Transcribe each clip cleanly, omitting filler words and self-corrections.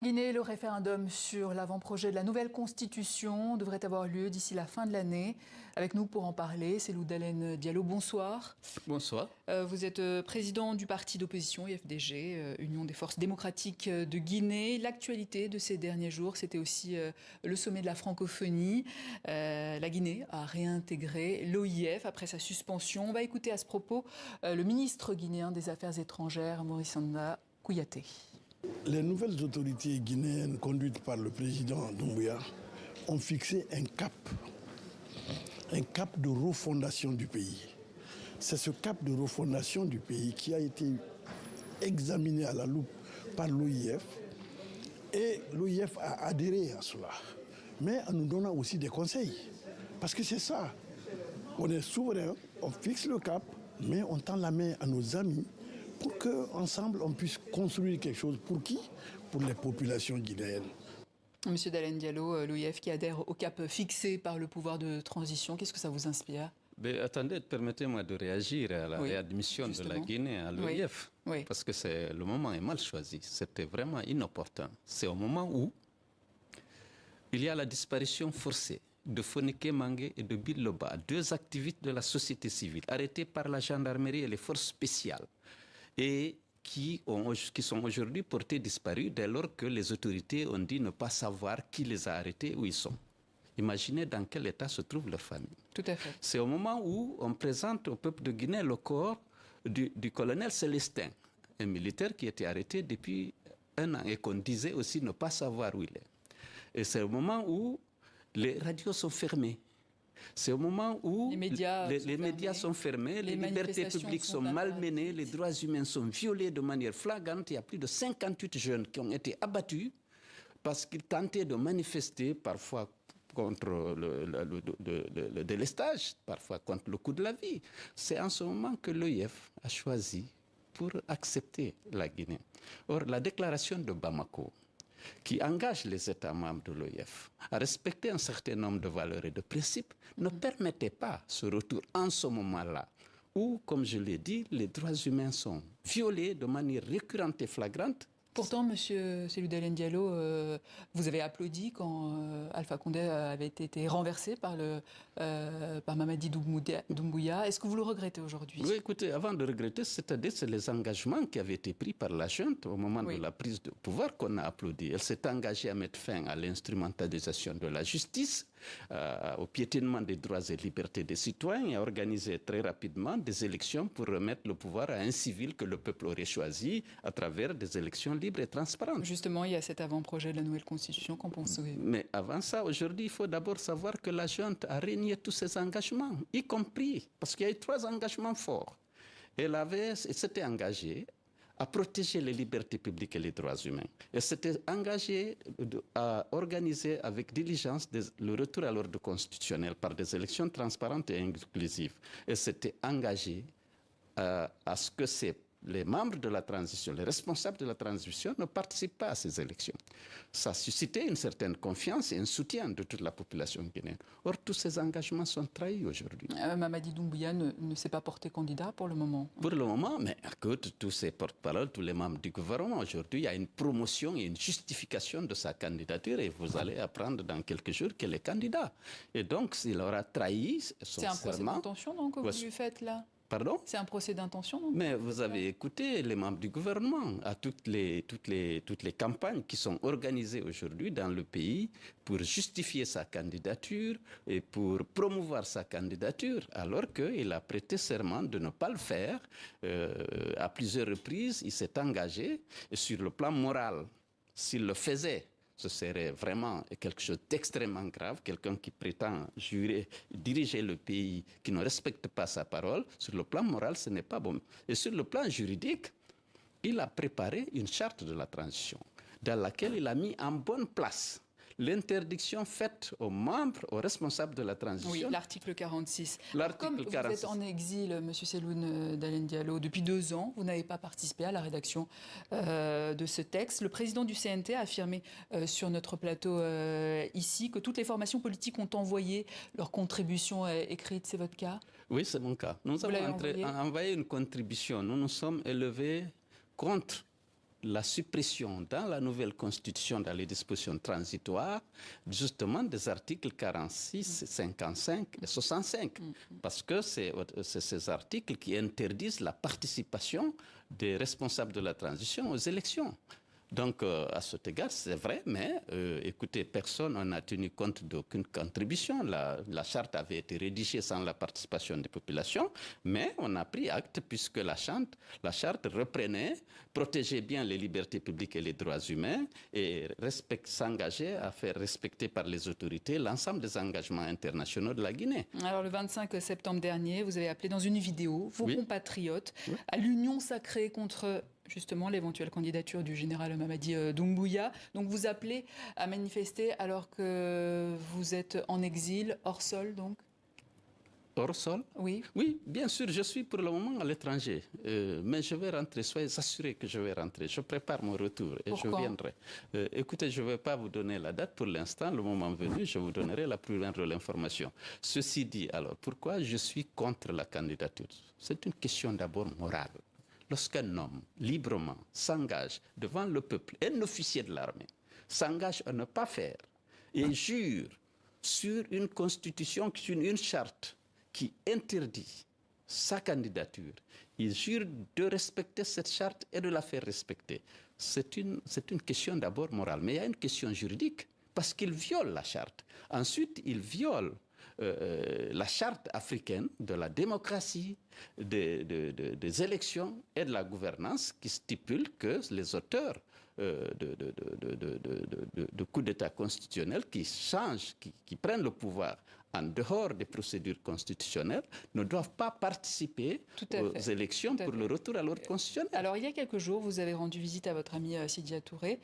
Guinée, le référendum sur l'avant-projet de la nouvelle constitution devrait avoir lieu d'ici la fin de l'année. Avec nous pour en parler, c'est Dalen Diallo. Bonsoir. Bonsoir. Vous êtes président du parti d'opposition IFDG, Union des forces démocratiques de Guinée. L'actualité de ces derniers jours, c'était aussi le sommet de la francophonie. La Guinée a réintégré l'OIF après sa suspension. On va écouter à ce propos le ministre guinéen des Affaires étrangères, Maurice Anda Kouyaté. Les nouvelles autorités guinéennes conduites par le président Doumbouya ont fixé un cap de refondation du pays. C'est ce cap de refondation du pays qui a été examiné à la loupe par l'OIF et l'OIF a adhéré à cela, mais en nous donnant aussi des conseils. Parce que c'est ça, on est souverain, on fixe le cap, mais on tend la main à nos amis pour qu'ensemble on puisse construire quelque chose. Pour qui? Pour les populations guinéennes. Monsieur Dalen Diallo, l'OIF qui adhère au cap fixé par le pouvoir de transition, qu'est-ce que ça vous inspire? Attendez, permettez-moi de réagir à la réadmission de la Guinée à l'OIF. Oui. Parce que le moment est mal choisi. C'était vraiment inopportun. C'est au moment où il y a la disparition forcée de Fonike Mangue et de Bill Loba, deux activistes de la société civile, arrêtés par la gendarmerie et les forces spéciales, et qui sont aujourd'hui portés disparus dès lors que les autorités ont dit ne pas savoir qui les a arrêtés, où ils sont. Imaginez dans quel état se trouve leur famille. Tout à fait. C'est au moment où on présente au peuple de Guinée le corps du colonel Célestin, un militaire qui était arrêté depuis 1 an et qu'on disait aussi ne pas savoir où il est. Et c'est au moment où les radios sont fermées. C'est au moment où les médias sont fermés, les libertés publiques sont malmenées, les droits humains sont violés de manière flagrante. Il y a plus de 58 jeunes qui ont été abattus parce qu'ils tentaient de manifester, parfois contre le délestage, parfois contre le coût de la vie. C'est en ce moment que l'OIF a choisi pour accepter la Guinée. Or, la déclaration de Bamako, qui engage les États membres de l'OIF à respecter un certain nombre de valeurs et de principes, ne permettait pas ce retour en ce moment-là, où, comme je l'ai dit, les droits humains sont violés de manière récurrente et flagrante. Pourtant, Monsieur Dalen Diallo, vous avez applaudi quand Alpha Condé avait été renversé par Mamadi Doumbouya. Est-ce que vous le regrettez aujourd'hui? Oui, écoutez, avant de regretter, c'est-à-dire c'est les engagements qui avaient été pris par la junte au moment de la prise de pouvoir qu'on a applaudi. Elle s'est engagée à mettre fin à l'instrumentalisation de la justice, au piétinement des droits et libertés des citoyens et à organiser très rapidement des élections pour remettre le pouvoir à un civil que le peuple aurait choisi à travers des élections libres et transparentes. Justement, il y a cet avant-projet de la nouvelle constitution, qu'en pensez-vous? Mais avant ça, aujourd'hui, il faut d'abord savoir que la junte a renié tous ses engagements, y compris, parce qu'il y a eu 3 engagements forts. Elle s'était engagée à protéger les libertés publiques et les droits humains. Elle s'était engagée à organiser avec diligence le retour à l'ordre constitutionnel par des élections transparentes et inclusives. Elle s'était engagée à ce que les membres de la transition, les responsables de la transition ne participent pas à ces élections. Ça a suscité une certaine confiance et un soutien de toute la population guinéenne. Or, tous ces engagements sont trahis aujourd'hui. Mamadi Doumbouya ne s'est pas porté candidat pour le moment. Pour le moment, mais écoute, tous ces porte-paroles, tous les membres du gouvernement, aujourd'hui, il y a une promotion et une justification de sa candidature et vous allez apprendre dans quelques jours qu'elle est candidat. Et donc, s'il aura trahi son serment... C'est un procès d'intention donc que vous lui faites là? Pardon? C'est un procès d'intention, non? Mais vous avez écouté les membres du gouvernement à toutes les campagnes qui sont organisées aujourd'hui dans le pays pour justifier sa candidature et pour promouvoir sa candidature, alors qu'il a prêté serment de ne pas le faire. À plusieurs reprises, il s'est engagé et sur le plan moral, s'il le faisait, ce serait vraiment quelque chose d'extrêmement grave. Quelqu'un qui prétend diriger le pays, qui ne respecte pas sa parole, sur le plan moral, ce n'est pas bon. Et sur le plan juridique, il a préparé une charte de la transition dans laquelle il a mis en bonne place l'interdiction faite aux membres, aux responsables de la transition. Oui, l'article 46. L'article Comme 46. Vous êtes en exil, M. Dalen Diallo, depuis 2 ans, vous n'avez pas participé à la rédaction de ce texte. Le président du CNT a affirmé sur notre plateau ici que toutes les formations politiques ont envoyé leur contribution écrite. C'est votre cas? Oui, c'est mon cas. Nous avons envoyé une contribution. Nous nous sommes élevés contre la suppression dans la nouvelle constitution, dans les dispositions transitoires, justement des articles 46, 55 et 65. Parce que c'est ces articles qui interdisent la participation des responsables de la transition aux élections. Donc, à cet égard, c'est vrai, mais écoutez, personne n'a tenu compte d'aucune contribution. La charte avait été rédigée sans la participation des populations, mais on a pris acte puisque la charte reprenait, protégeait bien les libertés publiques et les droits humains et s'engageait à faire respecter par les autorités l'ensemble des engagements internationaux de la Guinée. Alors, le 25 septembre dernier, vous avez appelé dans une vidéo vos compatriotes à l'union sacrée contre justement l'éventuelle candidature du général Mamadi Doumbouya. Donc vous appelez à manifester alors que vous êtes en exil, hors sol donc? Hors sol? Oui. Oui, bien sûr, je suis pour le moment à l'étranger. Mais je vais rentrer, soyez assurés que je vais rentrer. Je prépare mon retour et je viendrai. Écoutez, je ne vais pas vous donner la date pour l'instant. Le moment venu, je vous donnerai la plus moindre l'information. Ceci dit, alors, pourquoi je suis contre la candidature? C'est une question d'abord morale. Lorsqu'un homme, librement, s'engage devant le peuple, un officier de l'armée, s'engage à ne pas faire et jure sur une constitution, sur une charte qui interdit sa candidature, il jure de respecter cette charte et de la faire respecter. C'est une question d'abord morale, mais il y a une question juridique, parce qu'il viole la charte. Ensuite, il viole la charte africaine de la démocratie, des élections et de la gouvernance qui stipule que les auteurs de coups d'État constitutionnels qui changent, qui prennent le pouvoir en dehors des procédures constitutionnelles, ne doivent pas participer aux élections pour le retour à l'ordre constitutionnel. Alors, il y a quelques jours, vous avez rendu visite à votre ami Sidya Touré,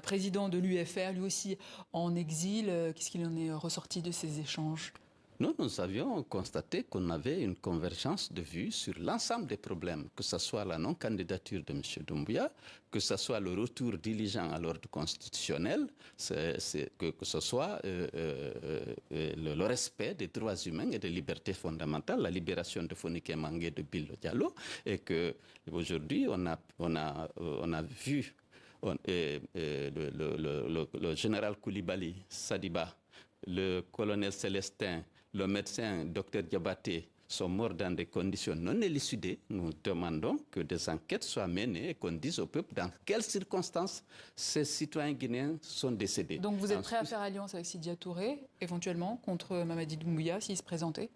président de l'UFR, lui aussi en exil. Qu'est-ce qu'il en est ressorti de ces échanges? Nous avions constaté qu'on avait une convergence de vues sur l'ensemble des problèmes, que ce soit la non-candidature de M. Doumbouya, que ce soit le retour diligent à l'ordre constitutionnel, que ce soit le respect des droits humains et des libertés fondamentales, la libération de Fonike Mangue et de Bilo Diallo, et qu'aujourd'hui, on a vu le général Koulibaly Sadiba, le colonel Célestin, le médecin Dr Diabaté sont morts dans des conditions non élucidées. Nous demandons que des enquêtes soient menées et qu'on dise au peuple dans quelles circonstances ces citoyens guinéens sont décédés. Donc vous êtes prêt à faire alliance avec Sidya Touré, éventuellement, contre Mamadi Doumbouya, s'il se présentait?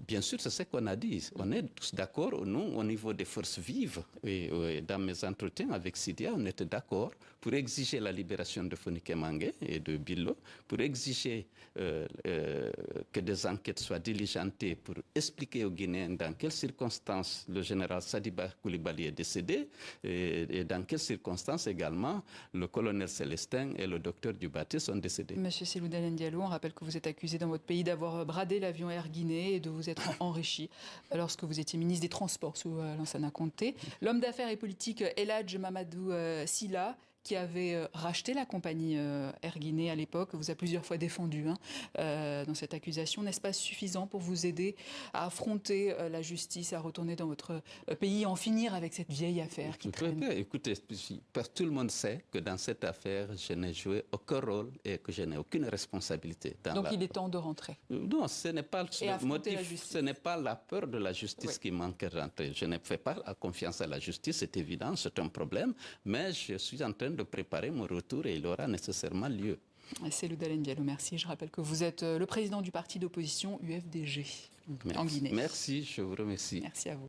Bien sûr, c'est ce qu'on a dit. On est tous d'accord, nous, au niveau des forces vives. Et dans mes entretiens avec Sidya, on était d'accord pour exiger la libération de Fonike Mangue et de Bilo, pour exiger que des enquêtes soient diligentées pour expliquer aux Guinéens dans quelles circonstances le général Sadiba Koulibaly est décédé et dans quelles circonstances également le colonel Célestin et le docteur Diabaté sont décédés. Monsieur Cellou Dalein Diallo, on rappelle que vous êtes accusé dans votre pays d'avoir bradé l'avion Air Guinée et de vous être enrichi lorsque vous étiez ministre des Transports sous Lansana Conté. L'homme d'affaires et politique Eladj Mamadou Sylla, qui avait racheté la compagnie Air Guinée à l'époque, vous a plusieurs fois défendu dans cette accusation. N'est-ce pas suffisant pour vous aider à affronter la justice, à retourner dans votre pays, en finir avec cette vieille affaire qui traîne? Écoutez, tout le monde sait que dans cette affaire, je n'ai joué aucun rôle et que je n'ai aucune responsabilité. Donc il est temps de rentrer. Non, ce n'est pas le motif, ce n'est pas la peur de la justice qui manque à rentrer. Je ne fais pas confiance à la justice, c'est évident, c'est un problème, mais je suis en train de préparer mon retour et il aura nécessairement lieu. Cellou Dalein Diallo, merci. Je rappelle que vous êtes le président du parti d'opposition UFDG en Guinée. Merci, je vous remercie. Merci à vous.